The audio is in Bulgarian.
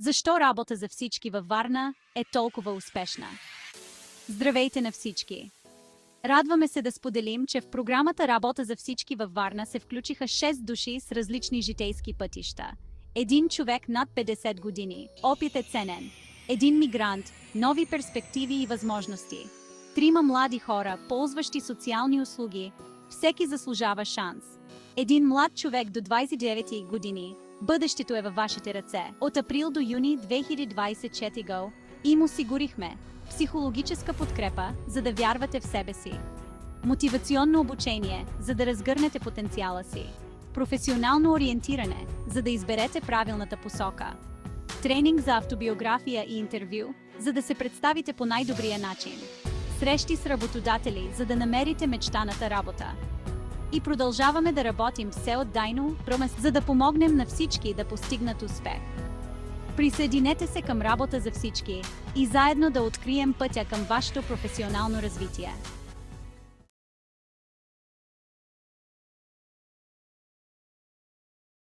Защо работа за всички във Варна е толкова успешна? Здравейте на всички! Радваме се да споделим, че в програмата Работа за всички във Варна се включиха 6 души с различни житейски пътища. Един човек над 50 години, опит е ценен. Един мигрант, нови перспективи и възможности. 3 млади хора, ползващи социални услуги. Всеки заслужава шанс. Един млад човек до 29 години. Бъдещето е във вашите ръце. От април до юни 2024 им осигурихме психологическа подкрепа, за да вярвате в себе си. Мотивационно обучение, за да разгърнете потенциала си. Професионално ориентиране, за да изберете правилната посока. Тренинг за автобиография и интервю, за да се представите по най-добрия начин. Срещи с работодатели, за да намерите мечтаната работа. И продължаваме да работим все отдайно, за да помогнем на всички да постигнат успех. Присъединете се към Работа за всички и заедно да открием пътя към вашето професионално развитие.